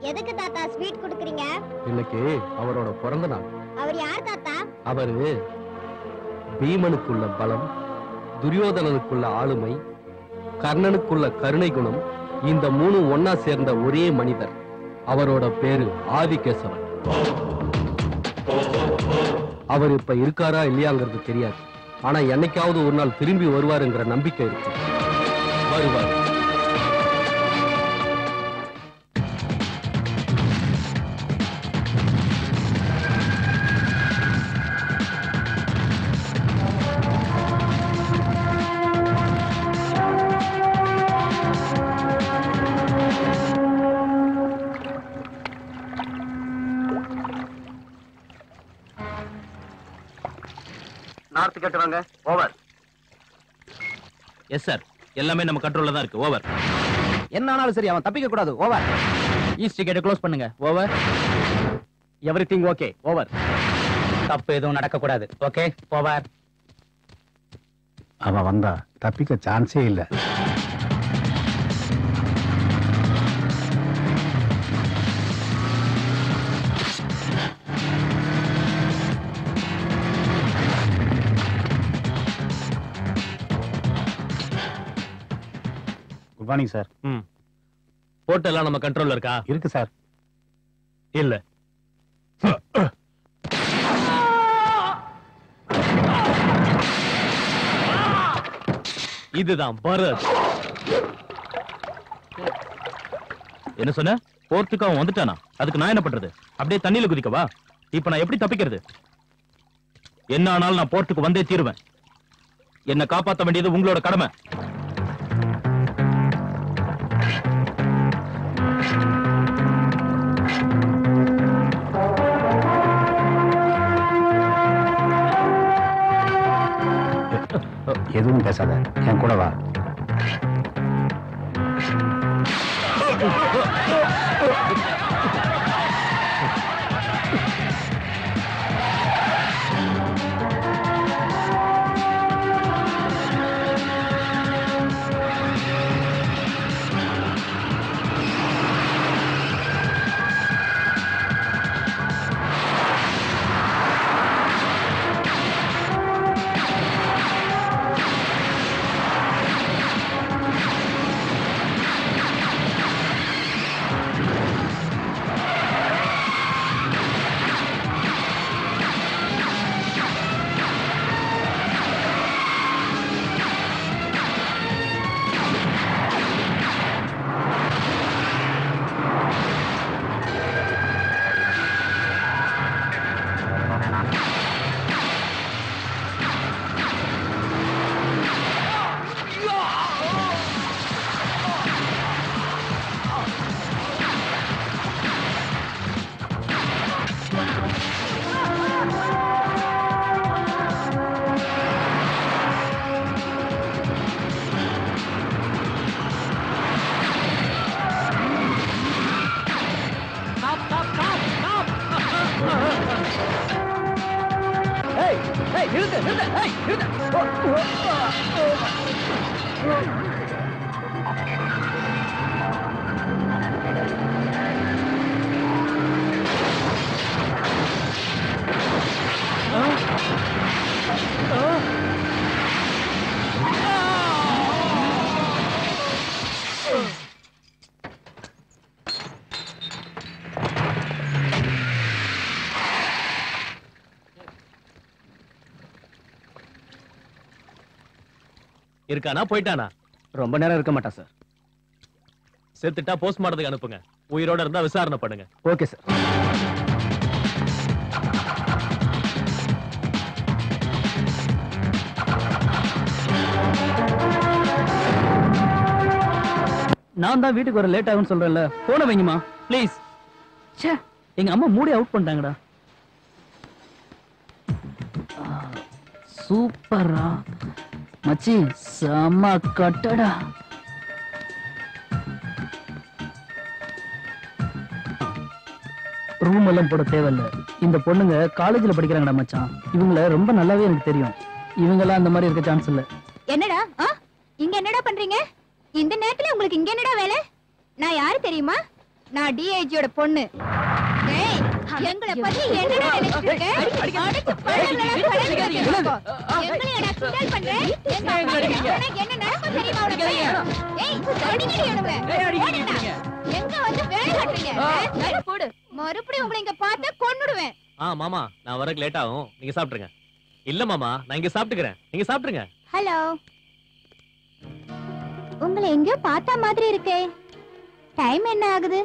எதுக்கு தாத்தா ஸ்வீட் குடுக்குறீங்க? இன்னைக்கு அவரோட பிறந்த நாள். அவர் யார் தாத்தா? அவரு பீமனுக்குள்ள பலம், துரியோதனனுக்குள்ள ஆளுமை, கர்ணனுக்குள்ள கருணை குணம், இந்த மூணு ஒன்னா சேர்ந்த ஒரே மனிதர். அவரோட பேரு ஆதிகேசவன். அவர் இப்ப இருக்காரா இல்லையாங்கிறது தெரியாது. ஆனா என்னைக்காவது ஒரு நாள் திரும்பி வருவாருங்கிற நம்பிக்கை இருக்கு. வருவார். நார்த் கேட்டு வாங்க. ஓவர். எஸ் சார், எல்லாமே நம்ம கண்ட்ரோல்ல தான் இருக்கு. ஓவர். என்ன ஆனாலும் சரி, அவன் தப்பிக்க கூடாது. ஓவர். ஈஸ்ட் கேட் க்ளோஸ் பண்ணுங்க. ஓவர். Everything okay. ஓவர். தப்பு எதுவும் நடக்க கூடாது. ஓகே. ஓவர். அவன் வந்தா தப்பிக்க சான்ஸே இல்ல. Good morning sir. போர்ட் எல்லாம் நம்ம கண்ட்ரோல்ல இருக்கா? இருக்கு சார். இல்ல. இதுதான் பரத். என்ன சொன்ன? போர்ட்டுக்கு அவன் வந்துட்டானா? அதுக்கு நான் என்ன பண்றது? அப்படியே தண்ணியில குதிக்கவா? இப்ப நான் எப்படி தப்பிக்கிறது? என்ன ஆனாலும் நான் போர்ட்டுக்கு வந்தே தீருவேன். என்ன காப்பாற்ற வேண்டியது உங்களோட கடமை. எதுவும் பேசாத, என் கூட வா. இருக்கானா போயிட்டானா? ரொம்ப நேரம் இருக்க மாட்டா சார். செத்துட்டா போஸ்ட்மார்ட்டத்துக்கு அனுப்புங்க. உயிரோட இருந்தா விசாரணை பண்ணுங்க. Okay sir. நான் தான் வீட்டுக்கு வர லேட் ஆகும்னு சொல்றேன்ல, போன வைங்கம்மா ப்ளீஸ். ச்சே, எங்க அம்மா மூடி அவுட் பண்ணிட்டாங்கடா. சூப்பரா மச்சி, செம்ம கட்டடா. ரூம் எல்லாம் போட தேவையில்ல. இந்த பொண்ணுங்க காலேஜ்ல படிக்கிறாங்கடா மச்சான். இவங்கள ரொம்ப நல்லாவே எனக்கு தெரியும். இவங்கெல்லாம் அந்த மாதிரி இருக்க சான்ஸ் இல்ல. என்னடா இங்க என்னடா பண்றீங்க? இந்த நேரத்துல உங்களுக்கு இங்க என்னடா வேலை? நான் யாரு தெரியுமா? நான் டிஐஜியோட பொண்ணு. டேய், எங்களை பத்தி என்னடா நினைச்சிட்டு இருக்க? அடிச்சு பழங்களெல்லாம் கலந்து வச்சிருக்கோ. எங்களையடா கிண்டல் பண்ற? எங்க அம்மா என்ன நடக்கும் தெரியுமா உனக்கு? ஏய், அடிங்கடி அவங்கள. எங்க வந்து வேலை காட்டுறீங்க? வேலை போடு. மறுபடியும் உங்களை இங்க பார்த்தா கொன்னுடுவேன். மாமா, நான் வரக்கு லேட் ஆகும். நீங்க சாப்பிட்டுருங்க. இல்ல மாமா, நான் இங்க சாப்பிட்டுக்கிறேன். நீங்க சாப்பிட்டுருங்க. ஹலோ. உங்களை எங்கேயோ பார்த்த மாதிரி இருக்கே. டைம் என்ன ஆகுது?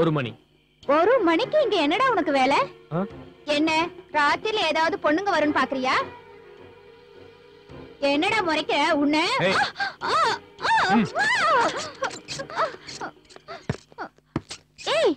1 மணி. 1 மணிக்கு இங்க என்னடா உனக்கு வேலை? என்ன ராத்திரில ஏதாவது பொண்ணுங்க வரும்னு பாக்குறியா? என்னடா முறைக்க உன்னை? ஏய்,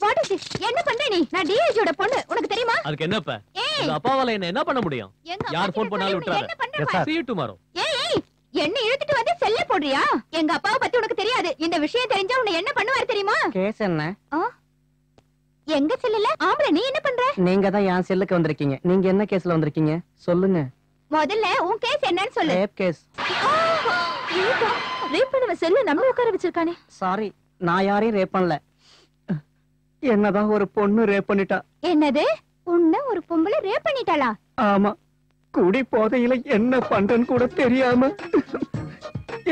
வாட் இஸ் திஸ்? என்ன பண்ற நீ? நான் டிஐஜியோட பொண்ணு, உனக்கு தெரியுமா? அதுக்கு என்னப்பா? இந்த அப்பாவால என்ன பண்ண முடியும்? யார் ஃபோன் பண்ணாலும் விட்டுறாரு. என்ன பண்ற? See you tomorrow. ஏய், என்ன இழுத்துட்டு வந்து செல்ல போடுறியா? எங்க அப்பாவை பத்தி உனக்கு தெரியாது. இந்த விஷயம் தெரிஞ்சா உன்னை என்ன பண்ணுவார் தெரியுமா? கேஸ் என்ன? எங்க செல்லுல ஆம்பளை நீ என்ன பண்ற? நீங்க தான் என் செல்லுக்கு வந்திருக்கீங்க. நீங்க என்ன கேஸ்ல வந்திருக்கீங்க சொல்லுங்க. முதல்ல உன் கேஸ் என்னன்னு சொல்லு. Rape case. ரேப் பண்ணவ செல்ல நம்ம உட்கார வச்சிருக்கானே. சாரி, நான் யாரையும் ரேப் பண்ணல. என்னதான் ஒரு பொண்ணு ரேப் பண்ணிட்டா. என்னது? உன்ன ஒரு பொம்பளை ரேப் பண்ணிட்டாளா? ஆமா, குடி போதையில என்ன பண்றேன்னு கூட தெரியாம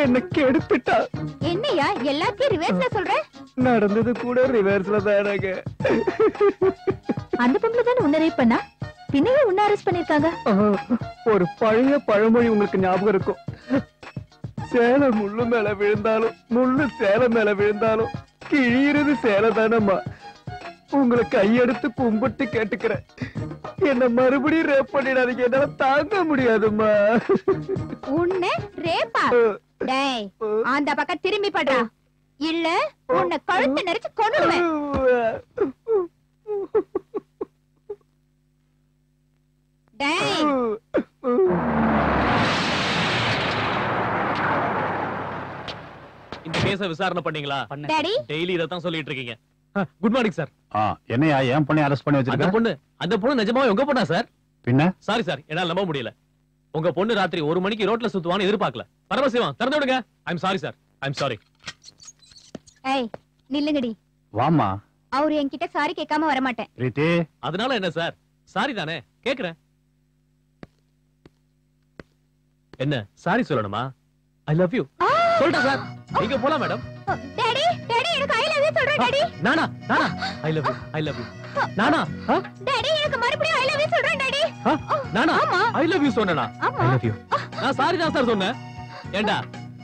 என்ன கெடுத்துட்டா. என்னையா எல்லாத்தையும் ரிவர்ஸ்ல சொல்ற? நடந்தது கூட ரிவர்ஸ்ல தானங்க. அந்த பொம்பளை தானே உன்ன ரேப் பண்ணா? பின்னையே உன்ன அரெஸ்ட் பண்ணிருக்காங்க. ஒரு பழைய பழமொழி உங்களுக்கு ஞாபகம் இருக்கும். சேலை முள்ளு மேல விழுந்தாலும் முள்ளு சேலை மேல விழுந்தாலும் கிழியிறது சேலை தானம்மா. உங்களை கையெடுத்து கும்பிட்டு கேட்டுக்கிறேன், என்ன மறுபடியும் ரேப் பண்ணிடாதீங்க. என்னால தாங்க முடியாதும்மா. உன்ன ரேப்பா? டேய், அந்த பக்கம் திரும்பி படுறா, இல்ல உன்னை கழுத்தை நெரிச்சு கொன்னுடுவேன். டேய், இந்த கேஸ விசாரணை பண்ணீங்களா? டாடி, டெய்லி இதத்தான் சொல்லிட்டு இருக்கீங்க. Good morning sir. என்னையா ஏன் பொண்ணை அரெஸ்ட் பண்ணி வச்சிருக்க? அந்த பொண்ணு நிஜமாவே உங்க பொண்ணா சார்? பின்ன சாரி சார், என்னால நம்ப முடியல. உங்க பொண்ணு ராத்திரி 1 மணிக்கு ரோட்ல சுத்துவான்னு எதிர்பார்க்கல. பரமசிவம், திறந்து விடுங்க. I'm sorry sir, I'm sorry. ஏய் நில்லுங்கடி. வாமா. அவரு என்கிட்ட சாரி கேட்காம வர மாட்டேன். பிரீத்தி, அதனால என்ன சார்? சாரி தானே கேக்குறேன். என்ன சாரி சொல்லணுமா? ஐ லவ் யூ சொல்றேன் சார். நீங்க போலாம் மேடம். டாடி, டாடி எனக்கு ஐ லவ் யூ சொல்றேன் டாடி. நானா நானா I love you, I love you. நானா டாடி எனக்கு மறுபடியும் ஐ லவ் யூ சொல்றேன் டாடி. நானா ஆமா. ஐ லவ் யூ சொன்னேனா? ஆமா. I love you. நான் சாரி தான் சார் சொன்னேன். ஏண்டா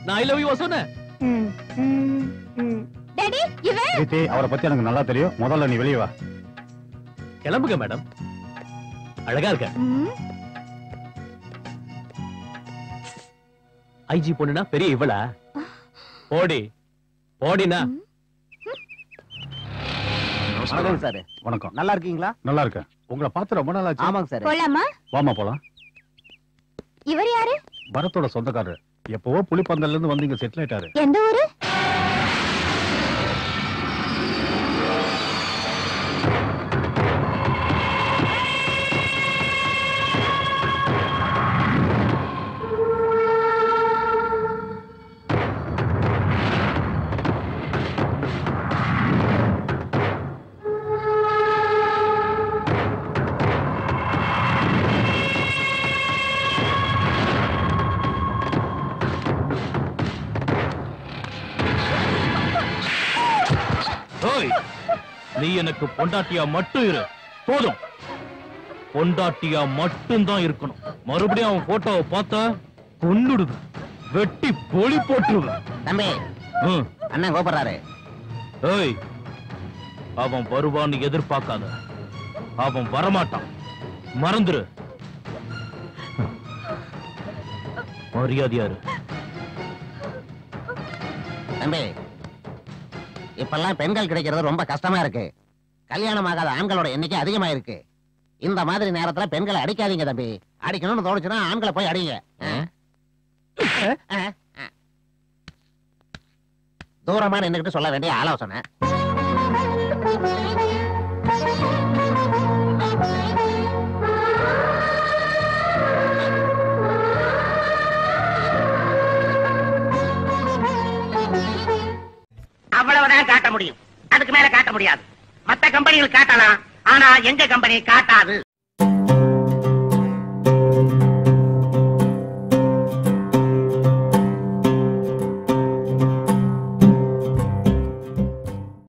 நான் ஐ லவ் யூ சொன்னேன்? டாடி இவன் பிரீத்தி, அவரை பத்தி எனக்கு நல்லா தெரியும். முதல்ல நீ வெளியே வா. கிளம்புங்க மேடம். அழகா இருக்க. ஐஜி பொண்ணுனா பெரிய இவளா? போடி போடினா. வணக்கம் சார். வணக்கம். நல்லா இருக்கீங்களா? நல்லா இருக்கேன். உங்களை பார்த்து ரொம்ப நாள் ஆச்சு. ஆமாங்க சார். போலாமா? வாமா போலாம். இவர் யாரு? பரத்தோட சொந்தக்காரர். எப்பவோ புலிப்பந்தல்ல இருந்து வந்து இங்க செட்டில் ஆயிட்டாரு. எந்த ஊரு? நீ எனக்கு பொண்டாட்டியா மட்டும் இரு போதும். பொண்டாட்டியா மட்டும் தான் இருக்கணும். மறுபடியும் அவன் போட்டோவை பார்த்தா கொன்னுடுது, வெட்டி பொலி போட்டுருவேன். தம்பி, அண்ணன் கோபப்படுறாரு. ஏய், அவன் வருவான்னு எதிர்பார்க்காத. அவன் வரமாட்டான், மறந்துரு. மரியாதையாரு. தம்பி, இப்பெல்லாம் பெண்கள் கிடைக்கிறது ரொம்ப கஷ்டமா இருக்கு. கல்யாணம் ஆகாத ஆண்களோட எண்ணிக்கை அதிகமா இருக்கு. இந்த மாதிரி நேரத்துல பெண்களை அடிக்காதீங்க தம்பி. அடிக்கணும்னு தோணுச்சுன்னா ஆண்களை போய் அடிங்க. தூரமா நின்னுகிட்டு சொல்ல வேண்டிய ஆலோசனை. அவ்வளவுதான் காட்ட முடியும். அதுக்கு மேல காட்ட முடியாது. மத்த கம்பெனிகள் காட்டலாம், ஆனா எங்க கம்பெனி காட்டாது.